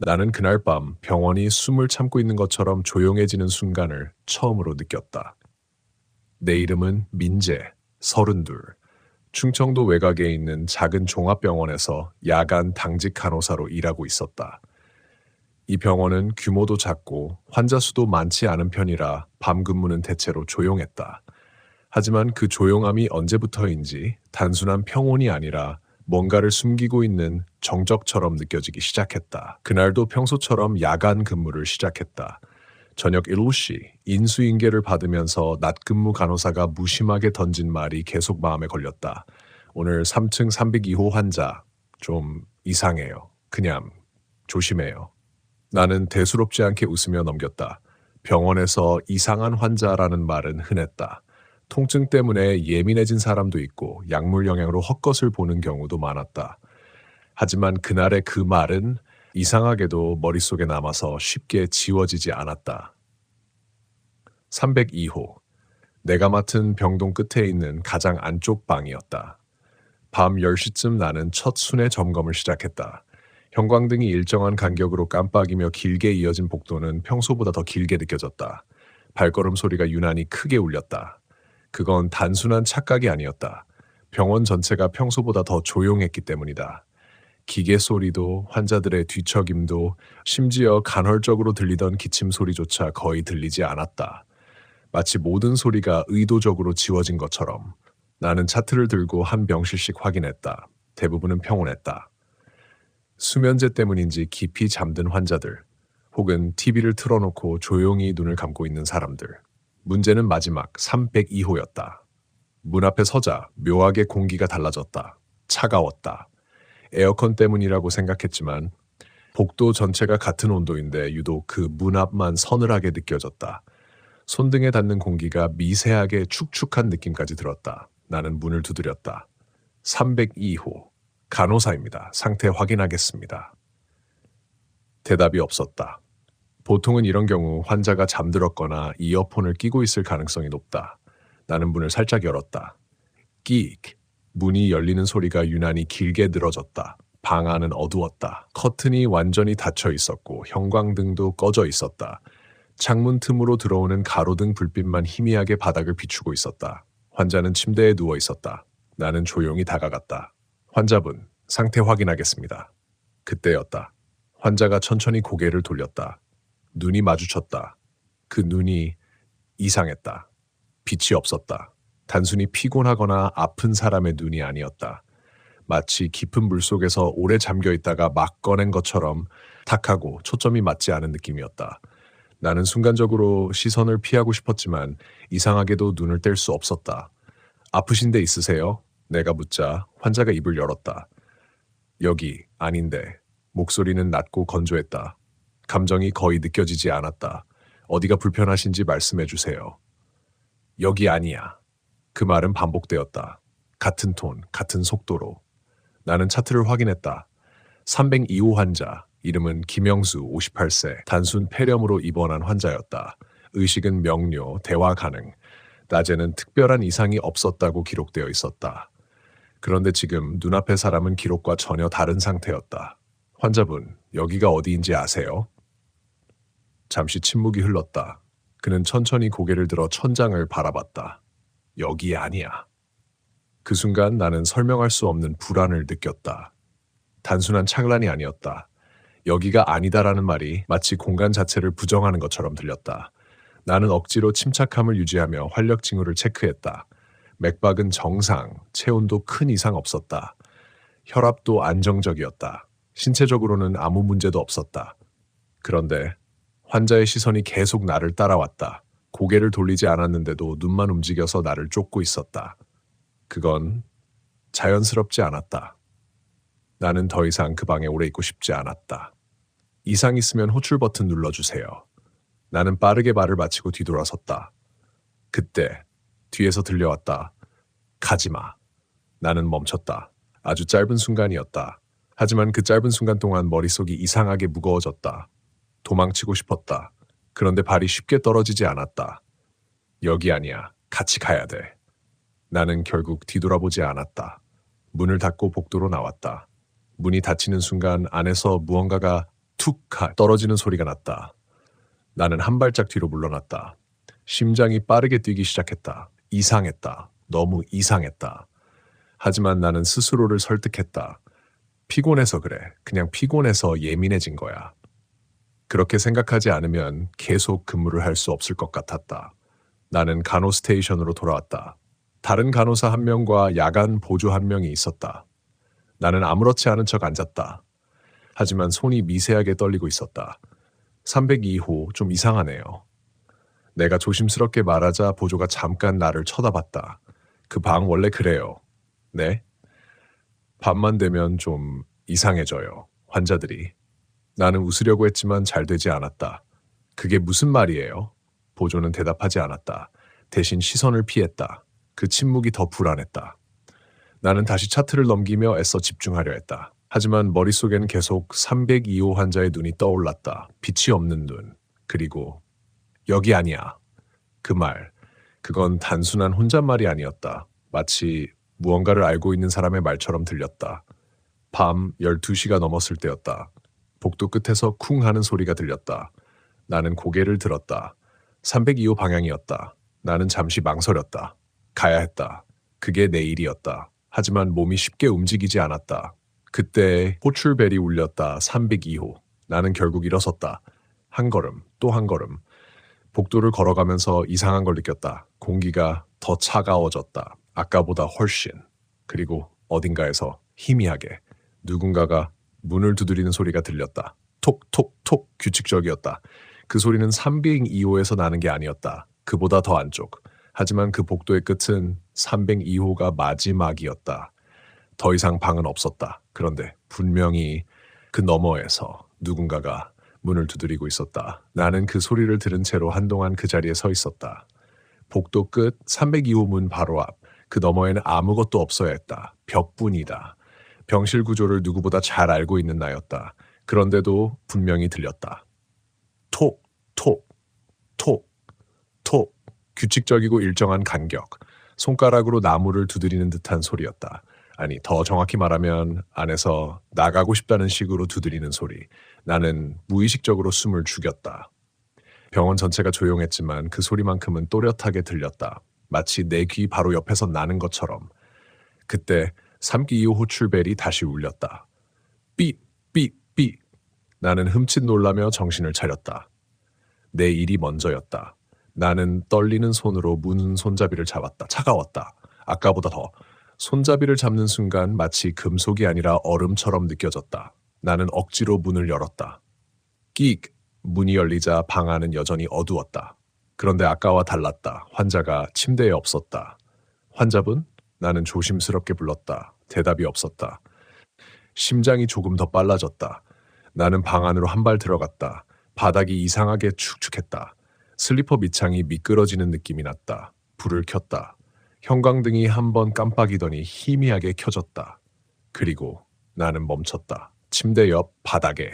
나는 그날 밤 병원이 숨을 참고 있는 것처럼 조용해지는 순간을 처음으로 느꼈다. 내 이름은 민재, 32. 충청도 외곽에 있는 작은 종합병원에서 야간 당직 간호사로 일하고 있었다. 이 병원은 규모도 작고 환자 수도 많지 않은 편이라 밤 근무는 대체로 조용했다. 하지만 그 조용함이 언제부터인지 단순한 평온이 아니라 뭔가를 숨기고 있는 정적처럼 느껴지기 시작했다. 그날도 평소처럼 야간 근무를 시작했다. 저녁 7시 인수인계를 받으면서 낮근무 간호사가 무심하게 던진 말이 계속 마음에 걸렸다. 오늘 3층 302호 환자 좀 이상해요. 그냥 조심해요. 나는 대수롭지 않게 웃으며 넘겼다. 병원에서 이상한 환자라는 말은 흔했다. 통증 때문에 예민해진 사람도 있고 약물 영향으로 헛것을 보는 경우도 많았다. 하지만 그날의 그 말은 이상하게도 머릿속에 남아서 쉽게 지워지지 않았다. 302호. 내가 맡은 병동 끝에 있는 가장 안쪽 방이었다. 밤 10시쯤 나는 첫 순회 점검을 시작했다. 형광등이 일정한 간격으로 깜빡이며 길게 이어진 복도는 평소보다 더 길게 느껴졌다. 발걸음 소리가 유난히 크게 울렸다. 그건 단순한 착각이 아니었다. 병원 전체가 평소보다 더 조용했기 때문이다. 기계 소리도 환자들의 뒤척임도 심지어 간헐적으로 들리던 기침 소리조차 거의 들리지 않았다. 마치 모든 소리가 의도적으로 지워진 것처럼. 나는 차트를 들고 한 병실씩 확인했다. 대부분은 평온했다. 수면제 때문인지 깊이 잠든 환자들, 혹은 TV를 틀어놓고 조용히 눈을 감고 있는 사람들. 문제는 마지막 302호였다. 문 앞에 서자 묘하게 공기가 달라졌다. 차가웠다. 에어컨 때문이라고 생각했지만 복도 전체가 같은 온도인데 유독 그 문 앞만 서늘하게 느껴졌다. 손등에 닿는 공기가 미세하게 축축한 느낌까지 들었다. 나는 문을 두드렸다. 302호. 간호사입니다. 상태 확인하겠습니다. 대답이 없었다. 보통은 이런 경우 환자가 잠들었거나 이어폰을 끼고 있을 가능성이 높다. 나는 문을 살짝 열었다. 끼익. 문이 열리는 소리가 유난히 길게 늘어졌다. 방 안은 어두웠다. 커튼이 완전히 닫혀 있었고 형광등도 꺼져 있었다. 창문 틈으로 들어오는 가로등 불빛만 희미하게 바닥을 비추고 있었다. 환자는 침대에 누워 있었다. 나는 조용히 다가갔다. 환자분, 상태 확인하겠습니다. 그때였다. 환자가 천천히 고개를 돌렸다. 눈이 마주쳤다. 그 눈이 이상했다. 빛이 없었다. 단순히 피곤하거나 아픈 사람의 눈이 아니었다. 마치 깊은 물속에서 오래 잠겨 있다가 막 꺼낸 것처럼 탁하고 초점이 맞지 않은 느낌이었다. 나는 순간적으로 시선을 피하고 싶었지만 이상하게도 눈을 뗄 수 없었다. 아프신 데 있으세요? 내가 묻자 환자가 입을 열었다. 여기 아닌데. 목소리는 낮고 건조했다. 감정이 거의 느껴지지 않았다. 어디가 불편하신지 말씀해 주세요. 여기 아니야. 그 말은 반복되었다. 같은 톤, 같은 속도로. 나는 차트를 확인했다. 302호 환자, 이름은 김영수 58세, 단순 폐렴으로 입원한 환자였다. 의식은 명료, 대화 가능. 낮에는 특별한 이상이 없었다고 기록되어 있었다. 그런데 지금 눈앞의 사람은 기록과 전혀 다른 상태였다. 환자분, 여기가 어디인지 아세요? 잠시 침묵이 흘렀다. 그는 천천히 고개를 들어 천장을 바라봤다. 여기 아니야. 그 순간 나는 설명할 수 없는 불안을 느꼈다. 단순한 착란이 아니었다. 여기가 아니다라는 말이 마치 공간 자체를 부정하는 것처럼 들렸다. 나는 억지로 침착함을 유지하며 활력 징후를 체크했다. 맥박은 정상, 체온도 큰 이상 없었다. 혈압도 안정적이었다. 신체적으로는 아무 문제도 없었다. 그런데 환자의 시선이 계속 나를 따라왔다. 고개를 돌리지 않았는데도 눈만 움직여서 나를 쫓고 있었다. 그건 자연스럽지 않았다. 나는 더 이상 그 방에 오래 있고 싶지 않았다. 이상 있으면 호출 버튼 눌러주세요. 나는 빠르게 말을 마치고 뒤돌아섰다. 그때 뒤에서 들려왔다. 가지마. 나는 멈췄다. 아주 짧은 순간이었다. 하지만 그 짧은 순간 동안 머릿속이 이상하게 무거워졌다. 도망치고 싶었다. 그런데 발이 쉽게 떨어지지 않았다. 여기 아니야. 같이 가야 돼. 나는 결국 뒤돌아보지 않았다. 문을 닫고 복도로 나왔다. 문이 닫히는 순간 안에서 무언가가 툭 떨어지는 소리가 났다. 나는 한 발짝 뒤로 물러났다. 심장이 빠르게 뛰기 시작했다. 이상했다. 너무 이상했다. 하지만 나는 스스로를 설득했다. 피곤해서 그래. 그냥 피곤해서 예민해진 거야. 그렇게 생각하지 않으면 계속 근무를 할 수 없을 것 같았다. 나는 간호 스테이션으로 돌아왔다. 다른 간호사 한 명과 야간 보조 한 명이 있었다. 나는 아무렇지 않은 척 앉았다. 하지만 손이 미세하게 떨리고 있었다. 302호 좀 이상하네요. 내가 조심스럽게 말하자 보조가 잠깐 나를 쳐다봤다. 그 방 원래 그래요. 네? 밤만 되면 좀 이상해져요. 환자들이. 나는 웃으려고 했지만 잘 되지 않았다. 그게 무슨 말이에요? 보조는 대답하지 않았다. 대신 시선을 피했다. 그 침묵이 더 불안했다. 나는 다시 차트를 넘기며 애써 집중하려 했다. 하지만 머릿속엔 계속 302호 환자의 눈이 떠올랐다. 빛이 없는 눈. 그리고 여기 아니야. 그 말. 그건 단순한 혼잣말이 아니었다. 마치 무언가를 알고 있는 사람의 말처럼 들렸다. 밤 12시가 넘었을 때였다. 복도 끝에서 쿵 하는 소리가 들렸다. 나는 고개를 들었다. 302호 방향이었다. 나는 잠시 망설였다. 가야 했다. 그게 내 일이었다. 하지만 몸이 쉽게 움직이지 않았다. 그때 호출벨이 울렸다. 302호. 나는 결국 일어섰다. 한 걸음, 또 한 걸음. 복도를 걸어가면서 이상한 걸 느꼈다. 공기가 더 차가워졌다. 아까보다 훨씬. 그리고 어딘가에서 희미하게 누군가가 문을 두드리는 소리가 들렸다. 톡톡톡 규칙적이었다. 그 소리는 302호에서 나는 게 아니었다. 그보다 더 안쪽. 하지만 그 복도의 끝은 302호가 마지막이었다. 더 이상 방은 없었다. 그런데 분명히 그 너머에서 누군가가 문을 두드리고 있었다. 나는 그 소리를 들은 채로 한동안 그 자리에 서 있었다. 복도 끝 302호 문 바로 앞. 그 너머에는 아무것도 없어야 했다. 벽뿐이다. 병실 구조를 누구보다 잘 알고 있는 나였다. 그런데도 분명히 들렸다. 톡, 톡, 톡, 톡. 규칙적이고 일정한 간격. 손가락으로 나무를 두드리는 듯한 소리였다. 아니, 더 정확히 말하면 안에서 나가고 싶다는 식으로 두드리는 소리. 나는 무의식적으로 숨을 죽였다. 병원 전체가 조용했지만 그 소리만큼은 또렷하게 들렸다. 마치 내 귀 바로 옆에서 나는 것처럼. 그때 3기호 호출벨이 다시 울렸다. 삐, 삐, 삐. 나는 흠칫 놀라며 정신을 차렸다. 내 일이 먼저였다. 나는 떨리는 손으로 문 손잡이를 잡았다. 차가웠다. 아까보다 더. 손잡이를 잡는 순간 마치 금속이 아니라 얼음처럼 느껴졌다. 나는 억지로 문을 열었다. 끽! 문이 열리자 방 안은 여전히 어두웠다. 그런데 아까와 달랐다. 환자가 침대에 없었다. 환자분? 나는 조심스럽게 불렀다. 대답이 없었다. 심장이 조금 더 빨라졌다. 나는 방 안으로 한 발 들어갔다. 바닥이 이상하게 축축했다. 슬리퍼 밑창이 미끄러지는 느낌이 났다. 불을 켰다. 형광등이 한 번 깜빡이더니 희미하게 켜졌다. 그리고 나는 멈췄다. 침대 옆 바닥에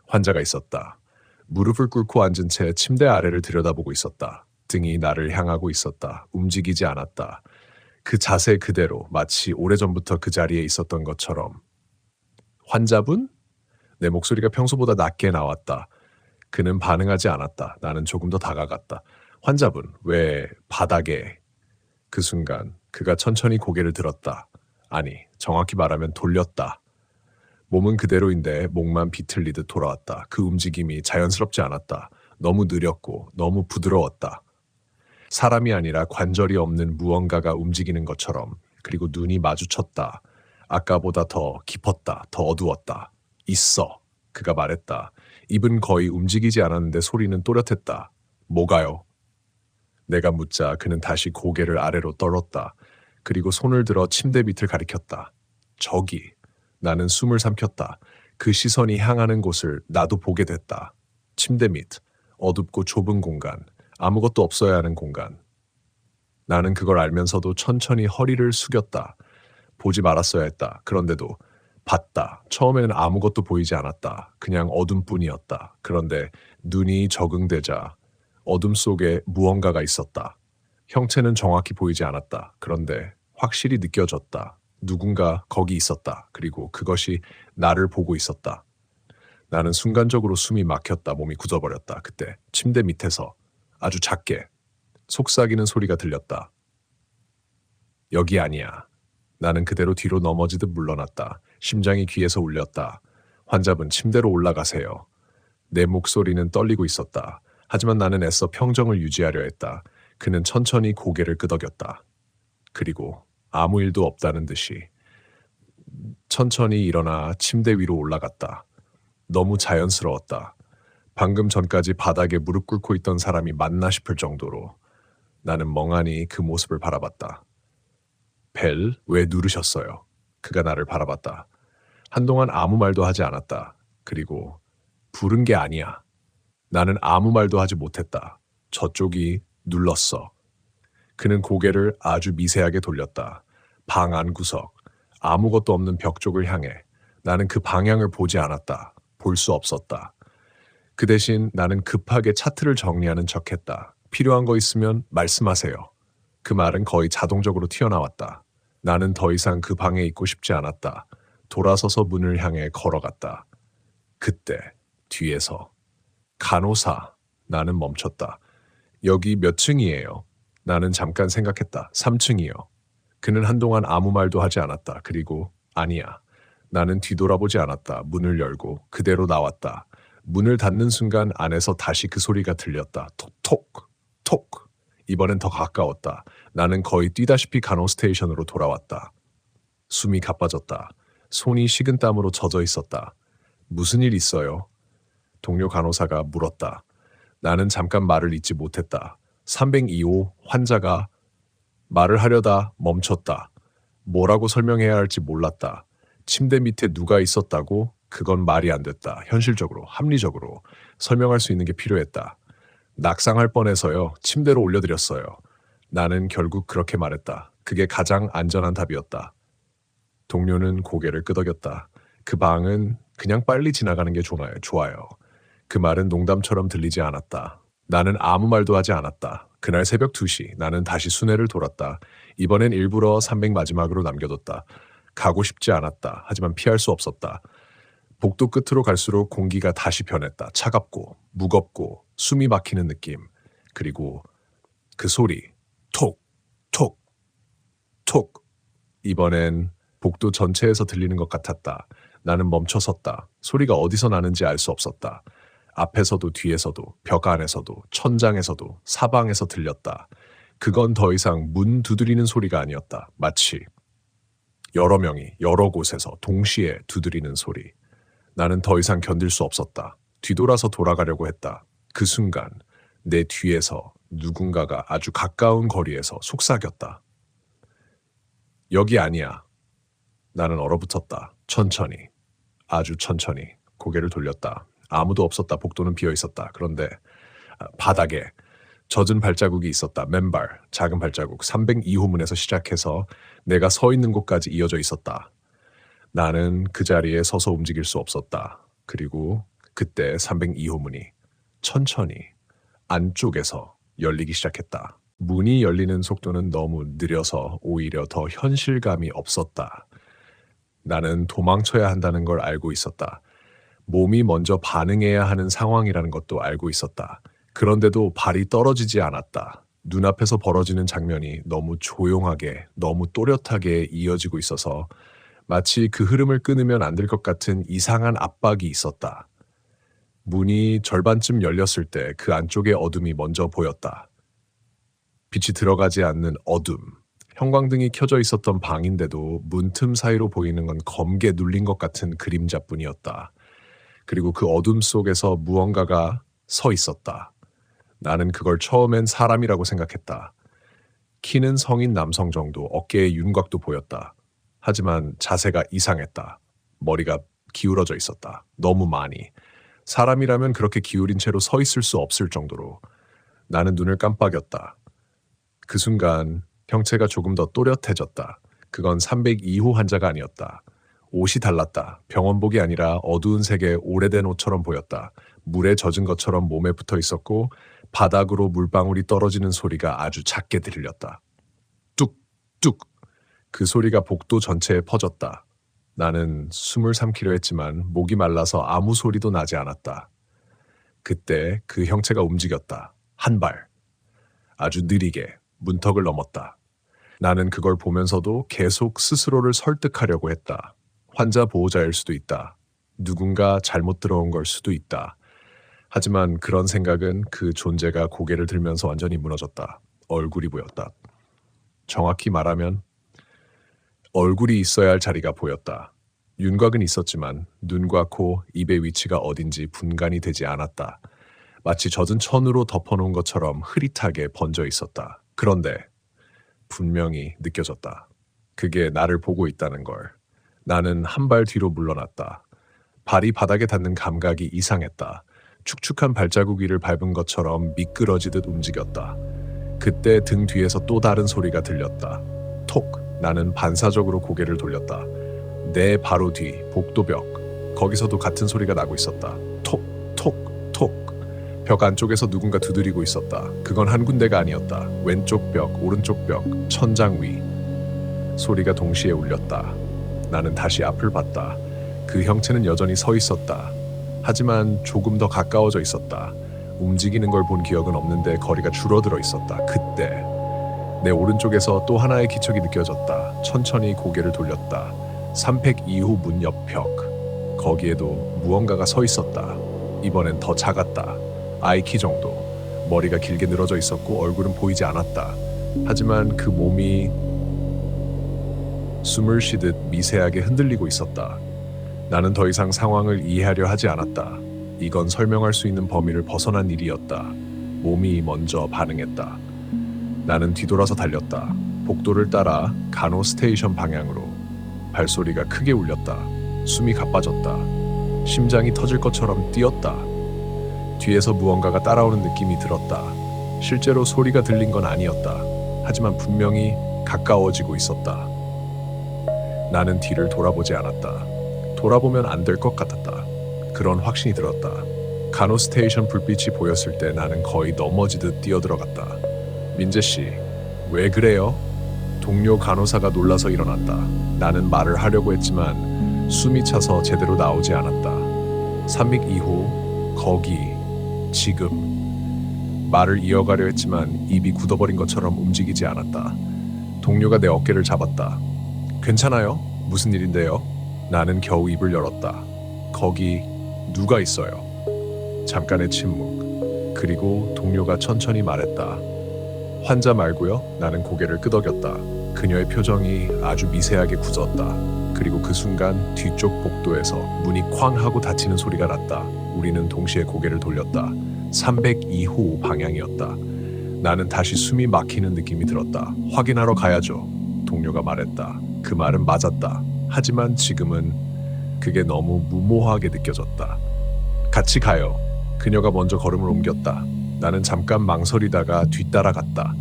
환자가 있었다. 무릎을 꿇고 앉은 채 침대 아래를 들여다보고 있었다. 등이 나를 향하고 있었다. 움직이지 않았다. 그 자세 그대로 마치 오래전부터 그 자리에 있었던 것처럼. 환자분? 내 목소리가 평소보다 낮게 나왔다. 그는 반응하지 않았다. 나는 조금 더 다가갔다. 환자분, 왜 바닥에? 그 순간 그가 천천히 고개를 들었다. 아니, 정확히 말하면 돌렸다. 몸은 그대로인데 목만 비틀리듯 돌아왔다. 그 움직임이 자연스럽지 않았다. 너무 느렸고 너무 부드러웠다. 사람이 아니라 관절이 없는 무언가가 움직이는 것처럼. 그리고 눈이 마주쳤다. 아까보다 더 깊었다. 더 어두웠다. 있어. 그가 말했다. 입은 거의 움직이지 않았는데 소리는 또렷했다. 뭐가요? 내가 묻자 그는 다시 고개를 아래로 떨었다. 그리고 손을 들어 침대 밑을 가리켰다. 저기. 나는 숨을 삼켰다. 그 시선이 향하는 곳을 나도 보게 됐다. 침대 밑. 어둡고 좁은 공간. 아무것도 없어야 하는 공간. 나는 그걸 알면서도 천천히 허리를 숙였다. 보지 말았어야 했다. 그런데도 봤다. 처음에는 아무것도 보이지 않았다. 그냥 어둠뿐이었다. 그런데 눈이 적응되자 어둠 속에 무언가가 있었다. 형체는 정확히 보이지 않았다. 그런데 확실히 느껴졌다. 누군가 거기 있었다. 그리고 그것이 나를 보고 있었다. 나는 순간적으로 숨이 막혔다. 몸이 굳어버렸다. 그때 침대 밑에서 아주 작게 속삭이는 소리가 들렸다. 여기 아니야. 나는 그대로 뒤로 넘어지듯 물러났다. 심장이 귀에서 울렸다. 환자분 침대로 올라가세요. 내 목소리는 떨리고 있었다. 하지만 나는 애써 평정을 유지하려 했다. 그는 천천히 고개를 끄덕였다. 그리고 아무 일도 없다는 듯이 천천히 일어나 침대 위로 올라갔다. 너무 자연스러웠다. 방금 전까지 바닥에 무릎 꿇고 있던 사람이 맞나 싶을 정도로 나는 멍하니 그 모습을 바라봤다. 벨, 왜 누르셨어요? 그가 나를 바라봤다. 한동안 아무 말도 하지 않았다. 그리고 부른 게 아니야. 나는 아무 말도 하지 못했다. 저쪽이 눌렀어. 그는 고개를 아주 미세하게 돌렸다. 방 안구석, 아무것도 없는 벽 쪽을 향해. 나는 그 방향을 보지 않았다. 볼 수 없었다. 그 대신 나는 급하게 차트를 정리하는 척했다. 필요한 거 있으면 말씀하세요. 그 말은 거의 자동적으로 튀어나왔다. 나는 더 이상 그 방에 있고 싶지 않았다. 돌아서서 문을 향해 걸어갔다. 그때 뒤에서 간호사. 나는 멈췄다. 여기 몇 층이에요? 나는 잠깐 생각했다. 3층이요. 그는 한동안 아무 말도 하지 않았다. 그리고 아니야. 나는 뒤돌아보지 않았다. 문을 열고 그대로 나왔다. 문을 닫는 순간 안에서 다시 그 소리가 들렸다. 톡톡 톡. 이번엔 더 가까웠다. 나는 거의 뛰다시피 간호스테이션으로 돌아왔다. 숨이 가빠졌다. 손이 식은땀으로 젖어 있었다. 무슨 일 있어요? 동료 간호사가 물었다. 나는 잠깐 말을 잇지 못했다. 302호 환자가 말을 하려다 멈췄다. 뭐라고 설명해야 할지 몰랐다. 침대 밑에 누가 있었다고? 그건 말이 안 됐다. 현실적으로, 합리적으로 설명할 수 있는 게 필요했다. 낙상할 뻔해서요. 침대로 올려드렸어요. 나는 결국 그렇게 말했다. 그게 가장 안전한 답이었다. 동료는 고개를 끄덕였다. 그 방은 그냥 빨리 지나가는 게 좋아요. 그 말은 농담처럼 들리지 않았다. 나는 아무 말도 하지 않았다. 그날 새벽 2시 나는 다시 순회를 돌았다. 이번엔 일부러 300 마지막으로 남겨뒀다. 가고 싶지 않았다. 하지만 피할 수 없었다. 복도 끝으로 갈수록 공기가 다시 변했다. 차갑고 무겁고 숨이 막히는 느낌. 그리고 그 소리. 톡, 톡, 톡. 이번엔 복도 전체에서 들리는 것 같았다. 나는 멈춰섰다. 소리가 어디서 나는지 알 수 없었다. 앞에서도 뒤에서도 벽 안에서도 천장에서도 사방에서 들렸다. 그건 더 이상 문 두드리는 소리가 아니었다. 마치 여러 명이 여러 곳에서 동시에 두드리는 소리. 나는 더 이상 견딜 수 없었다. 뒤돌아서 돌아가려고 했다. 그 순간 내 뒤에서 누군가가 아주 가까운 거리에서 속삭였다. 여기 아니야. 나는 얼어붙었다. 천천히, 아주 천천히 고개를 돌렸다. 아무도 없었다. 복도는 비어 있었다. 그런데 바닥에 젖은 발자국이 있었다. 맨발, 작은 발자국. 302호 문에서 시작해서 내가 서 있는 곳까지 이어져 있었다. 나는 그 자리에 서서 움직일 수 없었다. 그리고 그때 302호 문이 천천히 안쪽에서 열리기 시작했다. 문이 열리는 속도는 너무 느려서 오히려 더 현실감이 없었다. 나는 도망쳐야 한다는 걸 알고 있었다. 몸이 먼저 반응해야 하는 상황이라는 것도 알고 있었다. 그런데도 발이 떨어지지 않았다. 눈앞에서 벌어지는 장면이 너무 조용하게, 너무 또렷하게 이어지고 있어서 마치 그 흐름을 끊으면 안 될 것 같은 이상한 압박이 있었다. 문이 절반쯤 열렸을 때 그 안쪽의 어둠이 먼저 보였다. 빛이 들어가지 않는 어둠. 형광등이 켜져 있었던 방인데도 문틈 사이로 보이는 건 검게 눌린 것 같은 그림자뿐이었다. 그리고 그 어둠 속에서 무언가가 서 있었다. 나는 그걸 처음엔 사람이라고 생각했다. 키는 성인 남성 정도, 어깨에 윤곽도 보였다. 하지만 자세가 이상했다. 머리가 기울어져 있었다. 너무 많이. 사람이라면 그렇게 기울인 채로 서 있을 수 없을 정도로. 나는 눈을 깜빡였다. 그 순간 형체가 조금 더 또렷해졌다. 그건 302호 환자가 아니었다. 옷이 달랐다. 병원복이 아니라 어두운 색의 오래된 옷처럼 보였다. 물에 젖은 것처럼 몸에 붙어 있었고 바닥으로 물방울이 떨어지는 소리가 아주 작게 들렸다. 뚝뚝. 그 소리가 복도 전체에 퍼졌다. 나는 숨을 삼키려 했지만 목이 말라서 아무 소리도 나지 않았다. 그때 그 형체가 움직였다. 한 발. 아주 느리게 문턱을 넘었다. 나는 그걸 보면서도 계속 스스로를 설득하려고 했다. 환자 보호자일 수도 있다. 누군가 잘못 들어온 걸 수도 있다. 하지만 그런 생각은 그 존재가 고개를 들면서 완전히 무너졌다. 얼굴이 보였다. 정확히 말하면 얼굴이 있어야 할 자리가 보였다. 윤곽은 있었지만 눈과 코, 입의 위치가 어딘지 분간이 되지 않았다. 마치 젖은 천으로 덮어놓은 것처럼 흐릿하게 번져 있었다. 그런데 분명히 느껴졌다. 그게 나를 보고 있다는 걸. 나는 한 발 뒤로 물러났다. 발이 바닥에 닿는 감각이 이상했다. 축축한 발자국 위를 밟은 것처럼 미끄러지듯 움직였다. 그때 등 뒤에서 또 다른 소리가 들렸다. 톡! 나는 반사적으로 고개를 돌렸다. 내 바로 뒤, 복도벽. 거기서도 같은 소리가 나고 있었다. 톡! 톡! 톡! 벽 안쪽에서 누군가 두드리고 있었다. 그건 한 군데가 아니었다. 왼쪽 벽, 오른쪽 벽, 천장 위. 소리가 동시에 울렸다. 나는 다시 앞을 봤다. 그 형체는 여전히 서 있었다. 하지만 조금 더 가까워져 있었다. 움직이는 걸 본 기억은 없는데 거리가 줄어들어 있었다. 그때 내 오른쪽에서 또 하나의 기척이 느껴졌다. 천천히 고개를 돌렸다. 302호 문 옆 벽. 거기에도 무언가가 서 있었다. 이번엔 더 작았다. 아이키 정도. 머리가 길게 늘어져 있었고 얼굴은 보이지 않았다. 하지만 그 몸이 숨을 쉬듯 미세하게 흔들리고 있었다. 나는 더 이상 상황을 이해하려 하지 않았다. 이건 설명할 수 있는 범위를 벗어난 일이었다. 몸이 먼저 반응했다. 나는 뒤돌아서 달렸다. 복도를 따라 간호 스테이션 방향으로. 발소리가 크게 울렸다. 숨이 가빠졌다. 심장이 터질 것처럼 뛰었다. 뒤에서 무언가가 따라오는 느낌이 들었다. 실제로 소리가 들린 건 아니었다. 하지만 분명히 가까워지고 있었다. 나는 뒤를 돌아보지 않았다. 돌아보면 안 될 것 같았다. 그런 확신이 들었다. 간호 스테이션 불빛이 보였을 때 나는 거의 넘어지듯 뛰어들어갔다. 민재 씨, 왜 그래요? 동료 간호사가 놀라서 일어났다. 나는 말을 하려고 했지만 숨이 차서 제대로 나오지 않았다. 302호, 거기, 지금. 말을 이어가려 했지만 입이 굳어버린 것처럼 움직이지 않았다. 동료가 내 어깨를 잡았다. 괜찮아요? 무슨 일인데요? 나는 겨우 입을 열었다. 거기 누가 있어요? 잠깐의 침묵. 그리고 동료가 천천히 말했다. 환자 말고요? 나는 고개를 끄덕였다. 그녀의 표정이 아주 미세하게 굳었다. 그리고 그 순간 뒤쪽 복도에서 문이 쾅 하고 닫히는 소리가 났다. 우리는 동시에 고개를 돌렸다. 302호 방향이었다. 나는 다시 숨이 막히는 느낌이 들었다. 확인하러 가야죠. 동료가 말했다. 그 말은 맞았다. 하지만 지금은 그게 너무 무모하게 느껴졌다. 같이 가요. 그녀가 먼저 걸음을 옮겼다. 나는 잠깐 망설이다가 뒤따라갔다.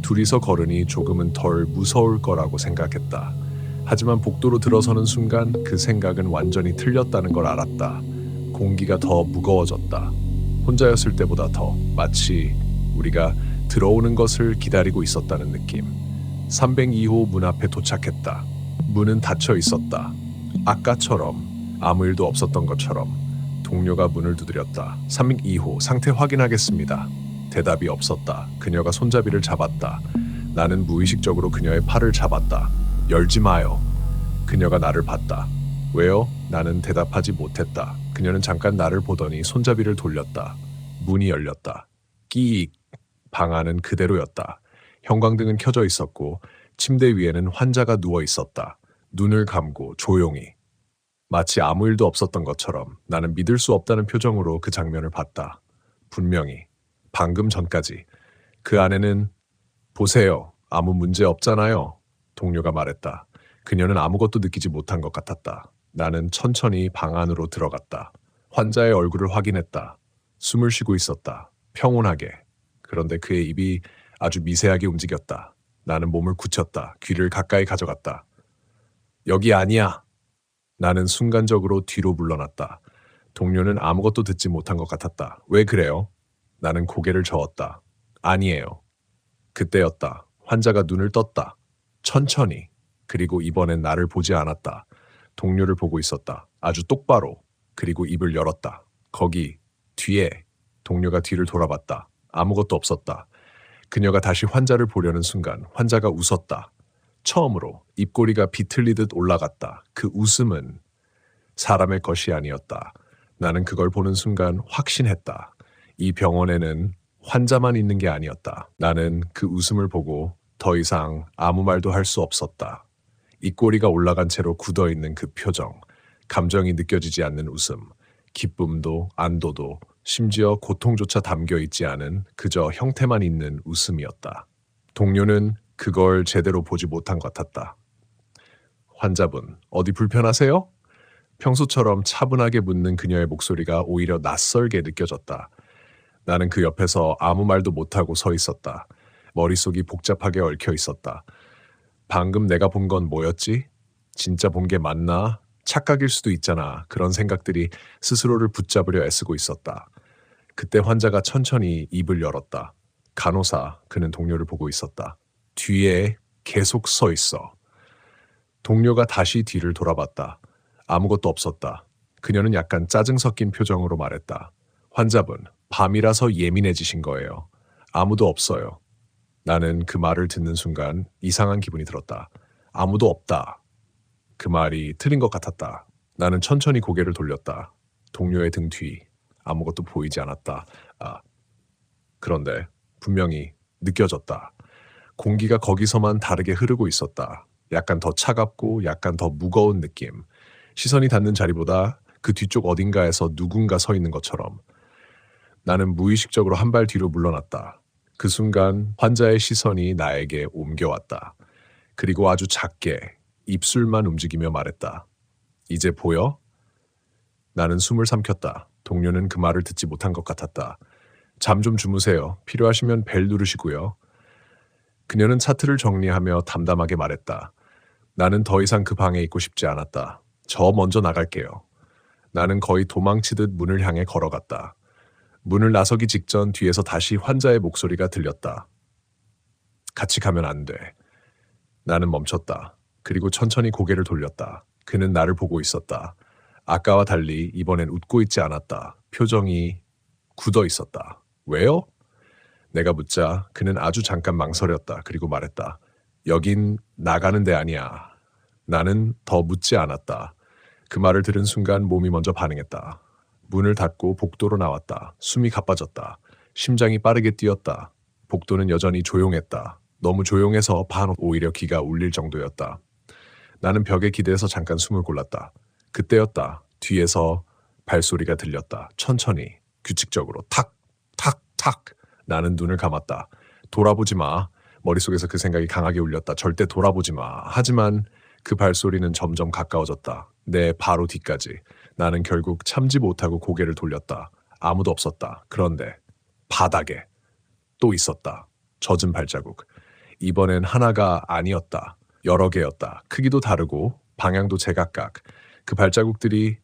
둘이서 걸으니 조금은 덜 무서울 거라고 생각했다. 하지만 복도로 들어서는 순간 그 생각은 완전히 틀렸다는 걸 알았다. 공기가 더 무거워졌다. 혼자였을 때보다 더. 마치 우리가 들어오는 것을 기다리고 있었다는 느낌. 302호 문 앞에 도착했다. 문은 닫혀 있었다. 아까처럼 아무 일도 없었던 것처럼. 동료가 문을 두드렸다. 302호 상태 확인하겠습니다. 대답이 없었다. 그녀가 손잡이를 잡았다. 나는 무의식적으로 그녀의 팔을 잡았다. 열지 마요. 그녀가 나를 봤다. 왜요? 나는 대답하지 못했다. 그녀는 잠깐 나를 보더니 손잡이를 돌렸다. 문이 열렸다. 끼익. 방 안은 그대로였다. 형광등은 켜져 있었고 침대 위에는 환자가 누워 있었다. 눈을 감고 조용히. 마치 아무 일도 없었던 것처럼 나는 믿을 수 없다는 표정으로 그 장면을 봤다. 분명히 방금 전까지 그 안에는 보세요. 아무 문제 없잖아요. 동료가 말했다. 그녀는 아무것도 느끼지 못한 것 같았다. 나는 천천히 방 안으로 들어갔다. 환자의 얼굴을 확인했다. 숨을 쉬고 있었다. 평온하게. 그런데 그의 입이 아주 미세하게 움직였다. 나는 몸을 굳혔다. 귀를 가까이 가져갔다. 여기 아니야. 나는 순간적으로 뒤로 물러났다. 동료는 아무것도 듣지 못한 것 같았다. 왜 그래요? 나는 고개를 저었다. 아니에요. 그때였다. 환자가 눈을 떴다. 천천히. 그리고 이번엔 나를 보지 않았다. 동료를 보고 있었다. 아주 똑바로. 그리고 입을 열었다. 거기 뒤에 동료가 뒤를 돌아봤다. 아무것도 없었다. 그녀가 다시 환자를 보려는 순간 환자가 웃었다. 처음으로 입꼬리가 비틀리듯 올라갔다. 그 웃음은 사람의 것이 아니었다. 나는 그걸 보는 순간 확신했다. 이 병원에는 환자만 있는 게 아니었다. 나는 그 웃음을 보고 더 이상 아무 말도 할 수 없었다. 입꼬리가 올라간 채로 굳어있는 그 표정, 감정이 느껴지지 않는 웃음, 기쁨도 안도도 심지어 고통조차 담겨있지 않은 그저 형태만 있는 웃음이었다. 동료는 그걸 제대로 보지 못한 것 같았다. 환자분, 어디 불편하세요? 평소처럼 차분하게 묻는 그녀의 목소리가 오히려 낯설게 느껴졌다. 나는 그 옆에서 아무 말도 못하고 서 있었다. 머릿속이 복잡하게 얽혀 있었다. 방금 내가 본 건 뭐였지? 진짜 본 게 맞나? 착각일 수도 있잖아. 그런 생각들이 스스로를 붙잡으려 애쓰고 있었다. 그때 환자가 천천히 입을 열었다. 간호사, 그는 동료를 보고 있었다. 뒤에 계속 서 있어. 동료가 다시 뒤를 돌아봤다. 아무것도 없었다. 그녀는 약간 짜증 섞인 표정으로 말했다. 환자분, 밤이라서 예민해지신 거예요. 아무도 없어요. 나는 그 말을 듣는 순간 이상한 기분이 들었다. 아무도 없다. 그 말이 틀린 것 같았다. 나는 천천히 고개를 돌렸다. 동료의 등 뒤. 아무것도 보이지 않았다. 그런데 분명히 느껴졌다. 공기가 거기서만 다르게 흐르고 있었다. 약간 더 차갑고 약간 더 무거운 느낌. 시선이 닿는 자리보다 그 뒤쪽 어딘가에서 누군가 서 있는 것처럼. 나는 무의식적으로 한 발 뒤로 물러났다. 그 순간 환자의 시선이 나에게 옮겨왔다. 그리고 아주 작게 입술만 움직이며 말했다. 이제 보여? 나는 숨을 삼켰다. 동료는 그 말을 듣지 못한 것 같았다. 잠 좀 주무세요. 필요하시면 벨 누르시고요. 그녀는 차트를 정리하며 담담하게 말했다. 나는 더 이상 그 방에 있고 싶지 않았다. 저 먼저 나갈게요. 나는 거의 도망치듯 문을 향해 걸어갔다. 문을 나서기 직전 뒤에서 다시 환자의 목소리가 들렸다. 같이 가면 안 돼. 나는 멈췄다. 그리고 천천히 고개를 돌렸다. 그는 나를 보고 있었다. 아까와 달리 이번엔 웃고 있지 않았다. 표정이 굳어 있었다. 왜요? 내가 묻자 그는 아주 잠깐 망설였다. 그리고 말했다. 여긴 나가는 데 아니야. 나는 더 묻지 않았다. 그 말을 들은 순간 몸이 먼저 반응했다. 문을 닫고 복도로 나왔다. 숨이 가빠졌다. 심장이 빠르게 뛰었다. 복도는 여전히 조용했다. 너무 조용해서 오히려 귀가 울릴 정도였다. 나는 벽에 기대서 잠깐 숨을 골랐다. 그때였다. 뒤에서 발소리가 들렸다. 천천히, 규칙적으로 탁, 탁, 탁. 나는 눈을 감았다. 돌아보지 마. 머릿속에서 그 생각이 강하게 울렸다. 절대 돌아보지 마. 하지만 그 발소리는 점점 가까워졌다. 내 바로 뒤까지. 나는 결국 참지 못하고 고개를 돌렸다. 아무도 없었다. 그런데 바닥에 또 있었다. 젖은 발자국. 이번엔 하나가 아니었다. 여러 개였다. 크기도 다르고 방향도 제각각. 그 발자국들이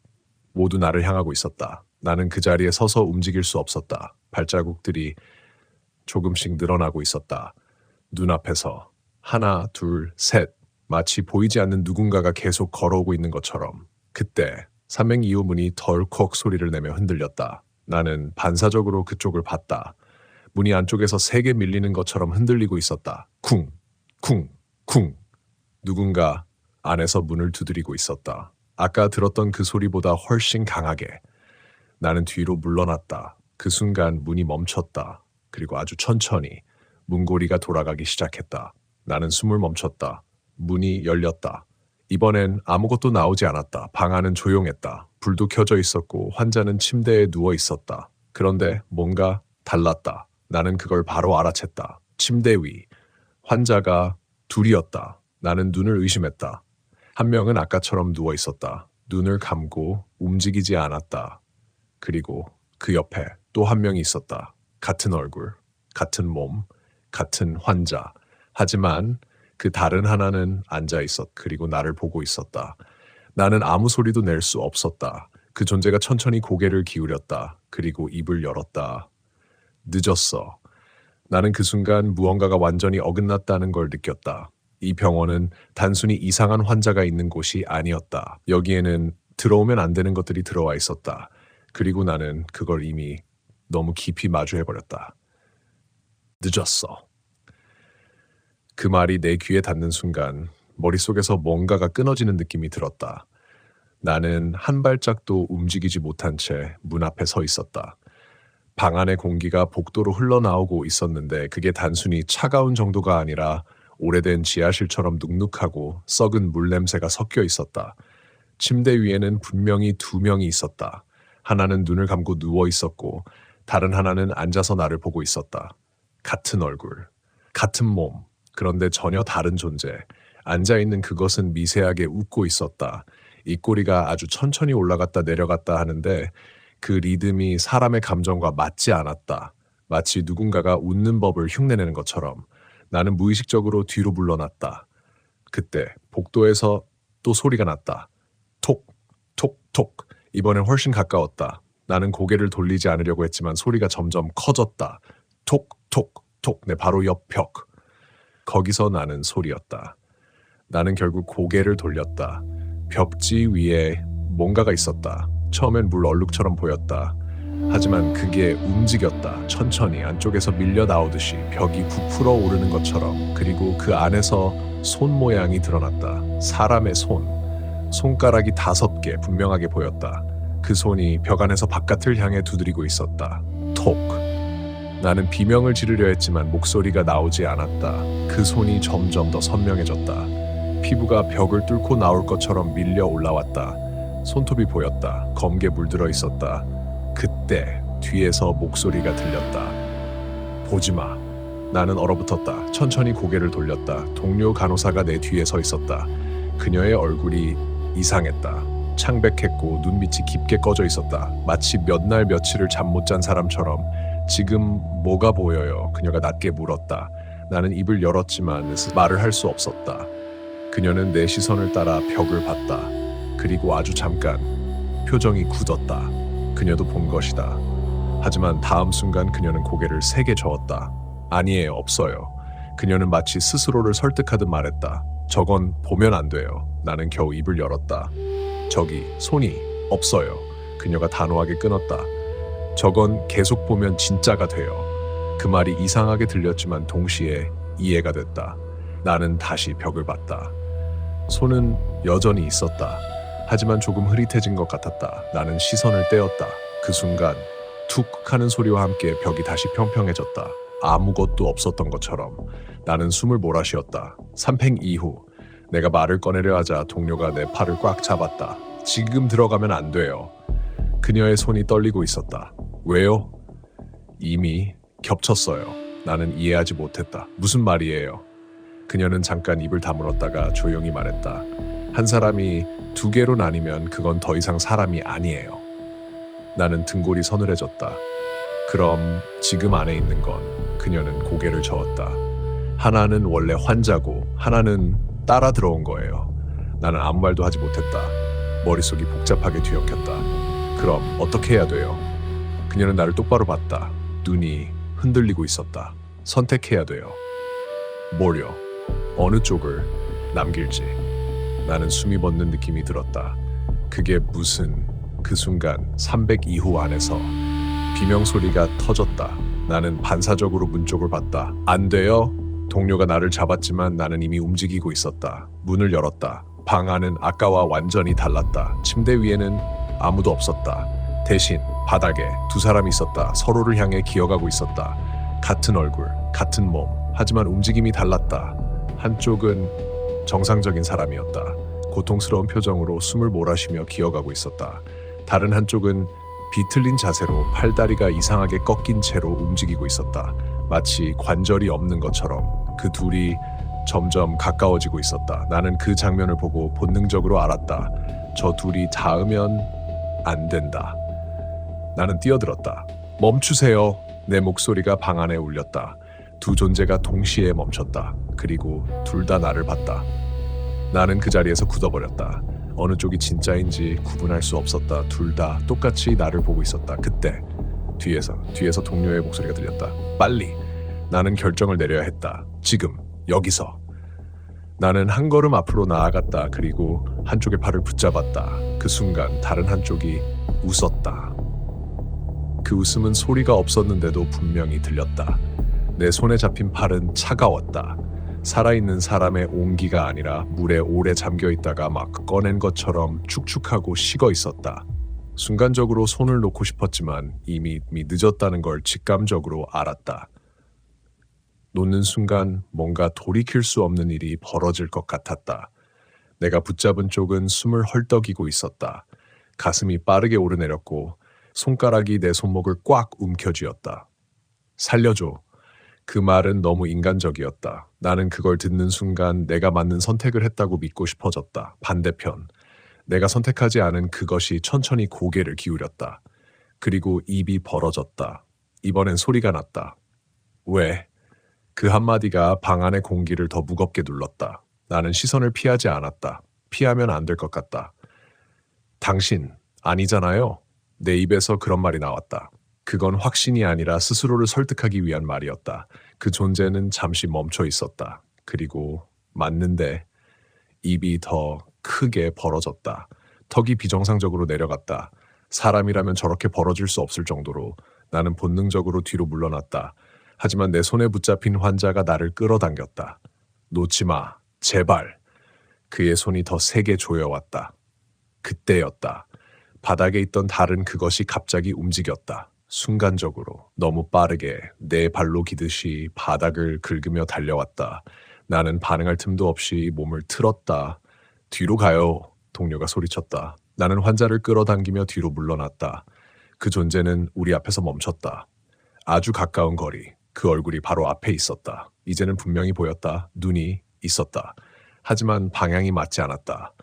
모두 나를 향하고 있었다. 나는 그 자리에 서서 움직일 수 없었다. 발자국들이 조금씩 늘어나고 있었다. 눈앞에서 하나, 둘, 셋. 마치 보이지 않는 누군가가 계속 걸어오고 있는 것처럼. 그때 302호 문이 덜컥 소리를 내며 흔들렸다. 나는 반사적으로 그쪽을 봤다. 문이 안쪽에서 세게 밀리는 것처럼 흔들리고 있었다. 쿵, 쿵, 쿵. 누군가 안에서 문을 두드리고 있었다. 아까 들었던 그 소리보다 훨씬 강하게. 나는 뒤로 물러났다. 그 순간 문이 멈췄다. 그리고 아주 천천히 문고리가 돌아가기 시작했다. 나는 숨을 멈췄다. 문이 열렸다. 이번엔 아무것도 나오지 않았다. 방 안은 조용했다. 불도 켜져 있었고 환자는 침대에 누워 있었다. 그런데 뭔가 달랐다. 나는 그걸 바로 알아챘다. 침대 위. 환자가 둘이었다. 나는 눈을 의심했다. 한 명은 아까처럼 누워 있었다. 눈을 감고 움직이지 않았다. 그리고 그 옆에 또 한 명이 있었다. 같은 얼굴, 같은 몸, 같은 환자. 하지만 그 다른 하나는 앉아 있었. 그리고 나를 보고 있었다. 나는 아무 소리도 낼 수 없었다. 그 존재가 천천히 고개를 기울였다. 그리고 입을 열었다. 늦었어. 나는 그 순간 무언가가 완전히 어긋났다는 걸 느꼈다. 이 병원은 단순히 이상한 환자가 있는 곳이 아니었다. 여기에는 들어오면 안 되는 것들이 들어와 있었다. 그리고 나는 그걸 이미 너무 깊이 마주해버렸다. 늦었어. 그 말이 내 귀에 닿는 순간 머릿속에서 뭔가가 끊어지는 느낌이 들었다. 나는 한 발짝도 움직이지 못한 채 문 앞에 서 있었다. 방 안의 공기가 복도로 흘러나오고 있었는데 그게 단순히 차가운 정도가 아니라 오래된 지하실처럼 눅눅하고 썩은 물 냄새가 섞여 있었다. 침대 위에는 분명히 두 명이 있었다. 하나는 눈을 감고 누워 있었고 다른 하나는 앉아서 나를 보고 있었다. 같은 얼굴, 같은 몸, 그런데 전혀 다른 존재. 앉아있는 그것은 미세하게 웃고 있었다. 입꼬리가 아주 천천히 올라갔다 내려갔다 하는데 그 리듬이 사람의 감정과 맞지 않았다. 마치 누군가가 웃는 법을 흉내내는 것처럼. 나는 무의식적으로 뒤로 물러났다. 그때 복도에서 또 소리가 났다. 톡, 톡, 톡. 이번엔 훨씬 가까웠다. 나는 고개를 돌리지 않으려고 했지만 소리가 점점 커졌다. 톡, 톡, 톡. 내 바로 옆 벽. 거기서 나는 소리였다. 나는 결국 고개를 돌렸다. 벽지 위에 뭔가가 있었다. 처음엔 물 얼룩처럼 보였다. 하지만 그게 움직였다. 천천히 안쪽에서 밀려 나오듯이 벽이 부풀어 오르는 것처럼. 그리고 그 안에서 손 모양이 드러났다. 사람의 손. 손가락이 5개 분명하게 보였다. 그 손이 벽 안에서 바깥을 향해 두드리고 있었다. 톡. 나는 비명을 지르려 했지만 목소리가 나오지 않았다. 그 손이 점점 더 선명해졌다. 피부가 벽을 뚫고 나올 것처럼 밀려 올라왔다. 손톱이 보였다. 검게 물들어 있었다. 그때 뒤에서 목소리가 들렸다. 보지 마. 나는 얼어붙었다. 천천히 고개를 돌렸다. 동료 간호사가 내 뒤에 서 있었다. 그녀의 얼굴이 이상했다. 창백했고 눈빛이 깊게 꺼져 있었다. 마치 몇 날 며칠을 잠 못 잔 사람처럼. 지금 뭐가 보여요? 그녀가 낮게 물었다. 나는 입을 열었지만 말을 할 수 없었다. 그녀는 내 시선을 따라 벽을 봤다. 그리고 아주 잠깐 표정이 굳었다. 그녀도 본 것이다. 하지만 다음 순간 그녀는 고개를 세게 저었다. 아니에요, 없어요. 그녀는 마치 스스로를 설득하듯 말했다. 저건 보면 안 돼요. 나는 겨우 입을 열었다. 저기 손이 없어요. 그녀가 단호하게 끊었다. 저건 계속 보면 진짜가 돼요. 그 말이 이상하게 들렸지만 동시에 이해가 됐다. 나는 다시 벽을 봤다. 손은 여전히 있었다. 하지만 조금 흐릿해진 것 같았다. 나는 시선을 떼었다. 그 순간 툭 하는 소리와 함께 벽이 다시 평평해졌다. 아무것도 없었던 것처럼. 나는 숨을 몰아쉬었다. 삼팽 이후 내가 말을 꺼내려 하자 동료가 내 팔을 꽉 잡았다. 지금 들어가면 안 돼요. 그녀의 손이 떨리고 있었다. 왜요? 이미 겹쳤어요. 나는 이해하지 못했다. 무슨 말이에요? 그녀는 잠깐 입을 다물었다가 조용히 말했다. 한 사람이 2개로 나뉘면 그건 더 이상 사람이 아니에요. 나는 등골이 서늘해졌다. 그럼 지금 안에 있는 건? 그녀는 고개를 저었다. 하나는 원래 환자고 하나는 따라 들어온 거예요. 나는 아무 말도 하지 못했다. 머릿속이 복잡하게 뒤엉켰다. 그럼 어떻게 해야 돼요? 그녀는 나를 똑바로 봤다. 눈이 흔들리고 있었다. 선택해야 돼요. 뭘요? 어느 쪽을 남길지. 나는 숨이 멎는 느낌이 들었다. 그게 무슨... 그 순간 302호 안에서 비명소리가 터졌다. 나는 반사적으로 문 쪽을 봤다. 안 돼요? 동료가 나를 잡았지만 나는 이미 움직이고 있었다. 문을 열었다. 방 안은 아까와 완전히 달랐다. 침대 위에는 아무도 없었다. 대신 바닥에 2사람이 있었다. 서로를 향해 기어가고 있었다. 같은 얼굴, 같은 몸. 하지만 움직임이 달랐다. 한쪽은 정상적인 사람이었다. 고통스러운 표정으로 숨을 몰아쉬며 기어가고 있었다. 다른 한쪽은 비틀린 자세로 팔다리가 이상하게 꺾인 채로 움직이고 있었다. 마치 관절이 없는 것처럼. 그 둘이 점점 가까워지고 있었다. 나는 그 장면을 보고 본능적으로 알았다. 저 둘이 닿으면 안 된다. 나는 뛰어들었다. 멈추세요. 내 목소리가 방 안에 울렸다. 2 존재가 동시에 멈췄다. 그리고 둘 다 나를 봤다. 나는 그 자리에서 굳어버렸다. 어느 쪽이 진짜인지 구분할 수 없었다. 둘 다 똑같이 나를 보고 있었다. 그때 뒤에서 동료의 목소리가 들렸다. 빨리. 나는 결정을 내려야 했다. 지금 여기서. 나는 한 걸음 앞으로 나아갔다. 그리고 한쪽의 팔을 붙잡았다. 그 순간 다른 한쪽이 웃었다. 그 웃음은 소리가 없었는데도 분명히 들렸다. 내 손에 잡힌 팔은 차가웠다. 살아있는 사람의 온기가 아니라 물에 오래 잠겨 있다가 막 꺼낸 것처럼 축축하고 식어 있었다. 순간적으로 손을 놓고 싶었지만 이미 늦었다는 걸 직감적으로 알았다. 놓는 순간 뭔가 돌이킬 수 없는 일이 벌어질 것 같았다. 내가 붙잡은 쪽은 숨을 헐떡이고 있었다. 가슴이 빠르게 오르내렸고 손가락이 내 손목을 꽉 움켜쥐었다. 살려줘. 그 말은 너무 인간적이었다. 나는 그걸 듣는 순간 내가 맞는 선택을 했다고 믿고 싶어졌다. 반대편, 내가 선택하지 않은 그것이 천천히 고개를 기울였다. 그리고 입이 벌어졌다. 이번엔 소리가 났다. 왜? 그 한마디가 방 안의 공기를 더 무겁게 눌렀다. 나는 시선을 피하지 않았다. 피하면 안 될 것 같다. 당신, 아니잖아요. 내 입에서 그런 말이 나왔다. 그건 확신이 아니라 스스로를 설득하기 위한 말이었다. 그 존재는 잠시 멈춰 있었다. 그리고 맞는데 입이 더 크게 벌어졌다. 턱이 비정상적으로 내려갔다. 사람이라면 저렇게 벌어질 수 없을 정도로 나는 본능적으로 뒤로 물러났다. 하지만 내 손에 붙잡힌 환자가 나를 끌어당겼다. 놓지 마, 제발. 그의 손이 더 세게 조여왔다. 그때였다. 바닥에 있던 다른 그것이 갑자기 움직였다. 순간적으로 너무 빠르게 내 발로 기듯이 바닥을 긁으며 달려왔다. 나는 반응할 틈도 없이 몸을 틀었다. 뒤로 가요. 동료가 소리쳤다. 나는 환자를 끌어당기며 뒤로 물러났다. 그 존재는 우리 앞에서 멈췄다. 아주 가까운 거리. 그 얼굴이 바로 앞에 있었다. 이제는 분명히 보였다. 눈이 있었다. 하지만 방향이 맞지 않았다.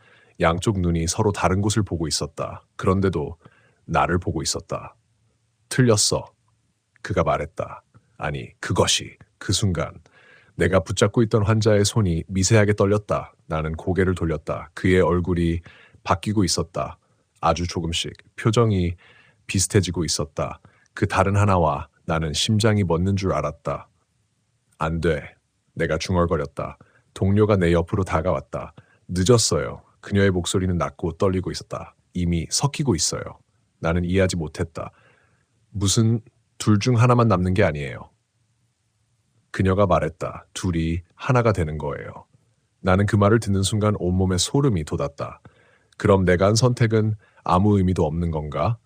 양쪽 눈이 서로 다른 곳을 보고 있었다. 그런데도 나를 보고 있었다. 틀렸어. 그가 말했다. 아니, 그것이. 그 순간 내가 붙잡고 있던 환자의 손이 미세하게 떨렸다. 나는 고개를 돌렸다. 그의 얼굴이 바뀌고 있었다. 아주 조금씩 표정이 비슷해지고 있었다. 그 다른 하나와 나는 심장이 멎는 줄 알았다. 안 돼. 내가 중얼거렸다. 동료가 내 옆으로 다가왔다. 늦었어요. 그녀의 목소리는 낮고 떨리고 있었다. 이미 섞이고 있어요. 나는 이해하지 못했다. 무슨 둘 중 하나만 남는 게 아니에요. 그녀가 말했다. 둘이 하나가 되는 거예요. 나는 그 말을 듣는 순간 온몸에 소름이 돋았다. 그럼 내가 한 선택은 아무 의미도 없는 건가?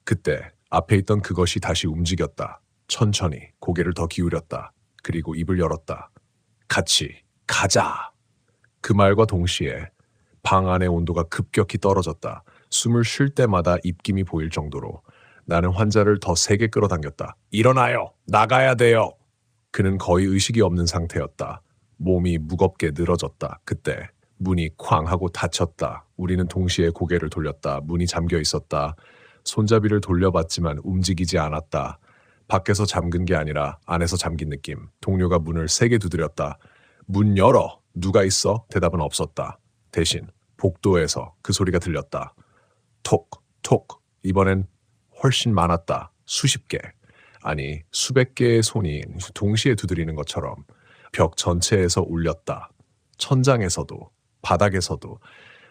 그때 앞에 있던 그것이 다시 움직였다. 천천히 고개를 더 기울였다. 그리고 입을 열었다. 같이 가자. 그 말과 동시에 방 안의 온도가 급격히 떨어졌다. 숨을 쉴 때마다 입김이 보일 정도로 나는 환자를 더 세게 끌어당겼다. 일어나요. 나가야 돼요. 그는 거의 의식이 없는 상태였다. 몸이 무겁게 늘어졌다. 그때 문이 쾅 하고 닫혔다. 우리는 동시에 고개를 돌렸다. 문이 잠겨 있었다. 손잡이를 돌려봤지만 움직이지 않았다. 밖에서 잠근 게 아니라 안에서 잠긴 느낌. 동료가 문을 세게 두드렸다. 문 열어. 누가 있어? 대답은 없었다. 대신 복도에서 그 소리가 들렸다. 톡, 톡. 이번엔 훨씬 많았다. 수십 개. 아니, 수백 개의 손이 동시에 두드리는 것처럼 벽 전체에서 울렸다. 천장에서도, 바닥에서도.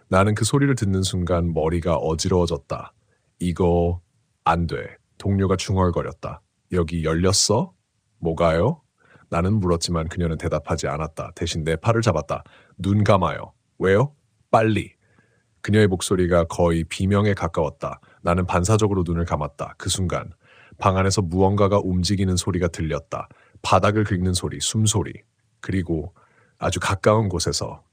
나는 그 소리를 듣는 순간 머리가 어지러워졌다. 이거 안 돼. 동료가 중얼거렸다. 여기 열렸어? 뭐가요? 나는 물었지만 그녀는 대답하지 않았다. 대신 내 팔을 잡았다. 눈 감아요. 왜요? 빨리. 그녀의 목소리가 거의 비명에 가까웠다. 나는 반사적으로 눈을 감았다. 그 순간 방 안에서 무언가가 움직이는 소리가 들렸다. 바닥을 긁는 소리, 숨소리. 그리고 아주 가까운 곳에서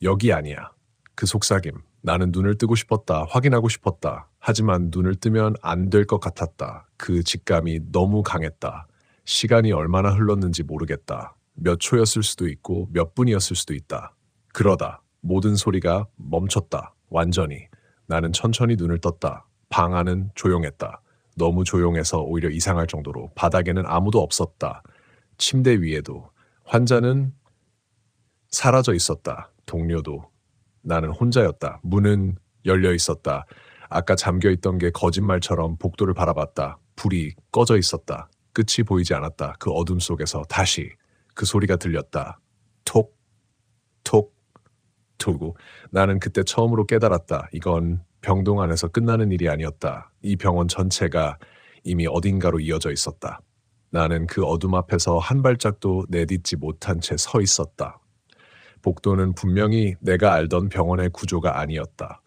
여기 아니야. 그 속삭임. 나는 눈을 뜨고 싶었다. 확인하고 싶었다. 하지만 눈을 뜨면 안 될 것 같았다. 그 직감이 너무 강했다. 시간이 얼마나 흘렀는지 모르겠다. 몇 초였을 수도 있고 몇 분이었을 수도 있다. 그러다 모든 소리가 멈췄다. 완전히. 나는 천천히 눈을 떴다. 방 안은 조용했다. 너무 조용해서 오히려 이상할 정도로. 바닥에는 아무도 없었다. 침대 위에도. 환자는 사라져 있었다. 동료도. 나는 혼자였다. 문은 열려 있었다. 아까 잠겨있던 게 거짓말처럼 복도를 바라봤다. 불이 꺼져 있었다. 끝이 보이지 않았다. 그 어둠 속에서 다시 그 소리가 들렸다. 톡, 톡 돌고 나는 그때 처음으로 깨달았다. 이건 병동 안에서 끝나는 일이 아니었다. 이 병원 전체가 이미 어딘가로 이어져 있었다. 나는 그 어둠 앞에서 한 발짝도 내딛지 못한 채 서 있었다. 복도는 분명히 내가 알던 병원의 구조가 아니었다.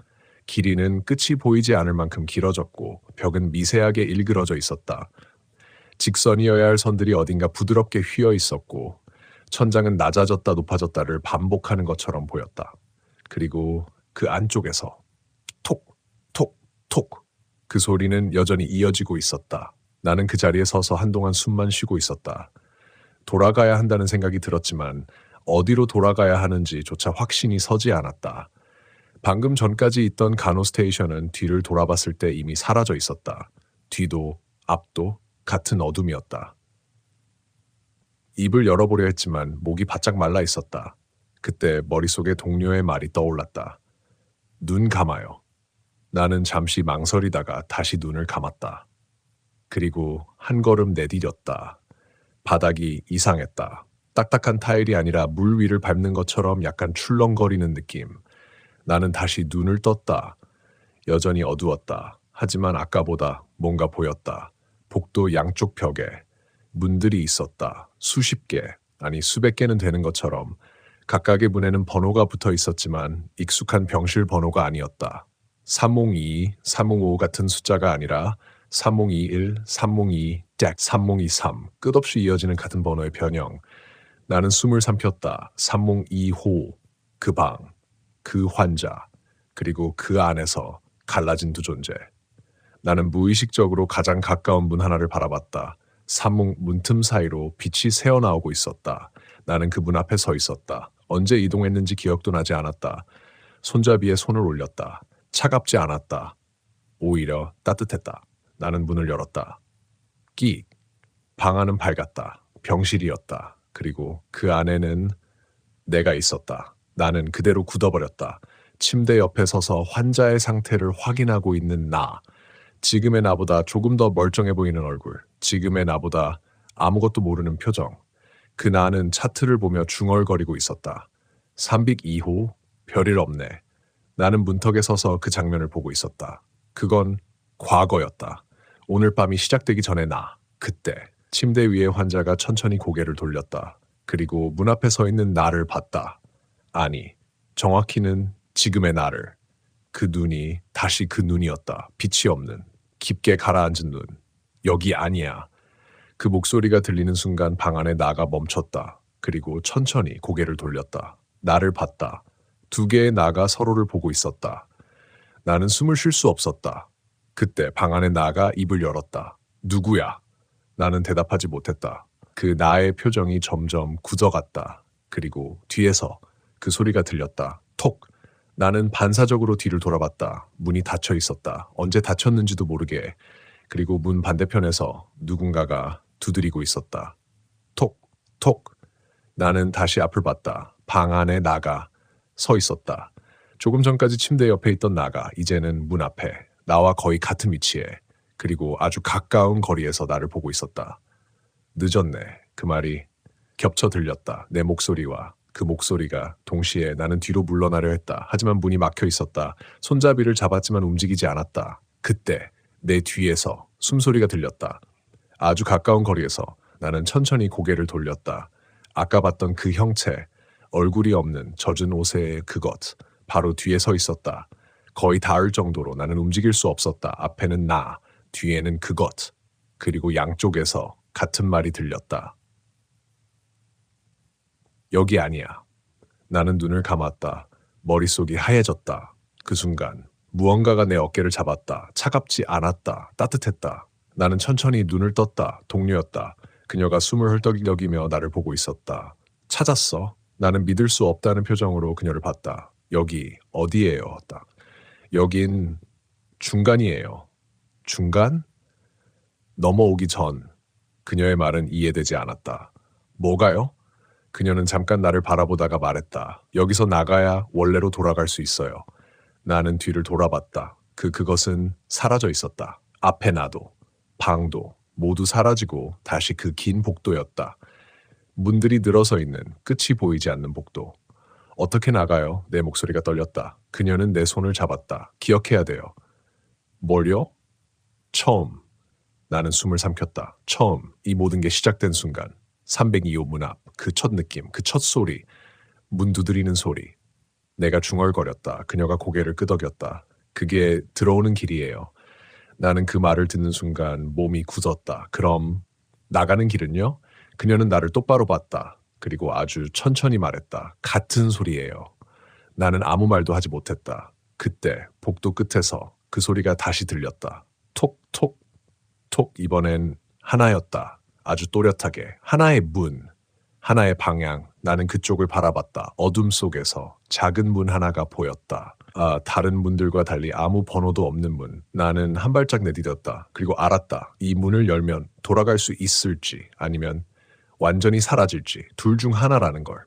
길이는 끝이 보이지 않을 만큼 길어졌고 벽은 미세하게 일그러져 있었다. 직선이어야 할 선들이 어딘가 부드럽게 휘어 있었고 천장은 낮아졌다 높아졌다를 반복하는 것처럼 보였다. 그리고 그 안쪽에서 톡, 톡, 톡 그 소리는 여전히 이어지고 있었다. 나는 그 자리에 서서 한동안 숨만 쉬고 있었다. 돌아가야 한다는 생각이 들었지만 어디로 돌아가야 하는지조차 확신이 서지 않았다. 방금 전까지 있던 간호 스테이션은 뒤를 돌아봤을 때 이미 사라져 있었다. 뒤도 앞도 같은 어둠이었다. 입을 열어보려 했지만 목이 바짝 말라 있었다. 그때 머릿속에 동료의 말이 떠올랐다. 눈 감아요. 나는 잠시 망설이다가 다시 눈을 감았다. 그리고 한 걸음 내디뎠다. 바닥이 이상했다. 딱딱한 타일이 아니라 물 위를 밟는 것처럼 약간 출렁거리는 느낌. 나는 다시 눈을 떴다. 여전히 어두웠다. 하지만 아까보다 뭔가 보였다. 복도 양쪽 벽에 문들이 있었다. 수십 개, 아니 수백 개는 되는 것처럼 각각의 문에는 번호가 붙어 있었지만 익숙한 병실 번호가 아니었다. 3022, 3055 같은 숫자가 아니라 3021, 3022, 3023 끝없이 이어지는 같은 번호의 변형. 나는 숨을 삼켰다. 3025, 그 방, 그 환자, 그리고 그 안에서 갈라진 두 존재. 나는 무의식적으로 가장 가까운 문 하나를 바라봤다. 산문 문틈 사이로 빛이 새어나오고 있었다. 나는 그 문 앞에 서 있었다. 언제 이동했는지 기억도 나지 않았다. 손잡이에 손을 올렸다. 차갑지 않았다. 오히려 따뜻했다. 나는 문을 열었다. 끼. 방 안은 밝았다. 병실이었다. 그리고 그 안에는 내가 있었다. 나는 그대로 굳어버렸다. 침대 옆에 서서 환자의 상태를 확인하고 있는 나. 지금의 나보다 조금 더 멀쩡해 보이는 얼굴. 지금의 나보다 아무것도 모르는 표정. 그 나는 차트를 보며 중얼거리고 있었다. 302호, 별일 없네. 나는 문턱에 서서 그 장면을 보고 있었다. 그건 과거였다. 오늘 밤이 시작되기 전에 나. 그때 침대 위에 환자가 천천히 고개를 돌렸다. 그리고 문 앞에 서 있는 나를 봤다. 아니, 정확히는 지금의 나를. 그 눈이 다시 그 눈이었다. 빛이 없는, 깊게 가라앉은 눈. 여기 아니야. 그 목소리가 들리는 순간 방 안에 나가 멈췄다. 그리고 천천히 고개를 돌렸다. 나를 봤다. 두 개의 나가 서로를 보고 있었다. 나는 숨을 쉴 수 없었다. 그때 방 안에 나가 입을 열었다. 누구야? 나는 대답하지 못했다. 그 나의 표정이 점점 굳어갔다. 그리고 뒤에서 그 소리가 들렸다. 톡! 나는 반사적으로 뒤를 돌아봤다. 문이 닫혀 있었다. 언제 닫혔는지도 모르게. 그리고 문 반대편에서 누군가가 두드리고 있었다. 톡! 톡! 나는 다시 앞을 봤다. 방 안에 나가 서 있었다. 조금 전까지 침대 옆에 있던 나가 이제는 문 앞에 나와 거의 같은 위치에 그리고 아주 가까운 거리에서 나를 보고 있었다. 늦었네. 그 말이 겹쳐 들렸다. 내 목소리와 그 목소리가 동시에. 나는 뒤로 물러나려 했다. 하지만 문이 막혀 있었다. 손잡이를 잡았지만 움직이지 않았다. 그때 내 뒤에서 숨소리가 들렸다. 아주 가까운 거리에서. 나는 천천히 고개를 돌렸다. 아까 봤던 그 형체, 얼굴이 없는 젖은 옷의 그것, 바로 뒤에 서 있었다. 거의 닿을 정도로. 나는 움직일 수 없었다. 앞에는 나, 뒤에는 그것. 그리고 양쪽에서 같은 말이 들렸다. 여기 아니야. 나는 눈을 감았다. 머릿속이 하얘졌다. 그 순간 무언가가 내 어깨를 잡았다. 차갑지 않았다. 따뜻했다. 나는 천천히 눈을 떴다. 동료였다. 그녀가 숨을 헐떡이며 나를 보고 있었다. 찾았어? 나는 믿을 수 없다는 표정으로 그녀를 봤다. 여기 어디예요? 여긴 중간이에요. 중간? 넘어오기 전. 그녀의 말은 이해되지 않았다. 뭐가요? 그녀는 잠깐 나를 바라보다가 말했다. 여기서 나가야 원래로 돌아갈 수 있어요. 나는 뒤를 돌아봤다. 그것은 사라져 있었다. 앞에 나도, 방도 모두 사라지고 다시 그 긴 복도였다. 문들이 늘어서 있는 끝이 보이지 않는 복도. 어떻게 나가요? 내 목소리가 떨렸다. 그녀는 내 손을 잡았다. 기억해야 돼요. 뭘요? 처음. 나는 숨을 삼켰다. 처음. 이 모든 게 시작된 순간. 302호 문 앞. 그 첫 느낌. 그 첫 소리. 문 두드리는 소리. 내가 중얼거렸다. 그녀가 고개를 끄덕였다. 그게 들어오는 길이에요. 나는 그 말을 듣는 순간 몸이 굳었다. 그럼 나가는 길은요? 그녀는 나를 똑바로 봤다. 그리고 아주 천천히 말했다. 같은 소리예요. 나는 아무 말도 하지 못했다. 그때 복도 끝에서 그 소리가 다시 들렸다. 톡톡 톡. 이번엔 하나였다. 아주 또렷하게. 하나의 문, 하나의 방향. 나는 그쪽을 바라봤다. 어둠 속에서 작은 문 하나가 보였다. 다른 문들과 달리 아무 번호도 없는 문. 나는 한 발짝 내디뎠다. 그리고 알았다. 이 문을 열면 돌아갈 수 있을지 아니면 완전히 사라질지 둘 중 하나라는 걸.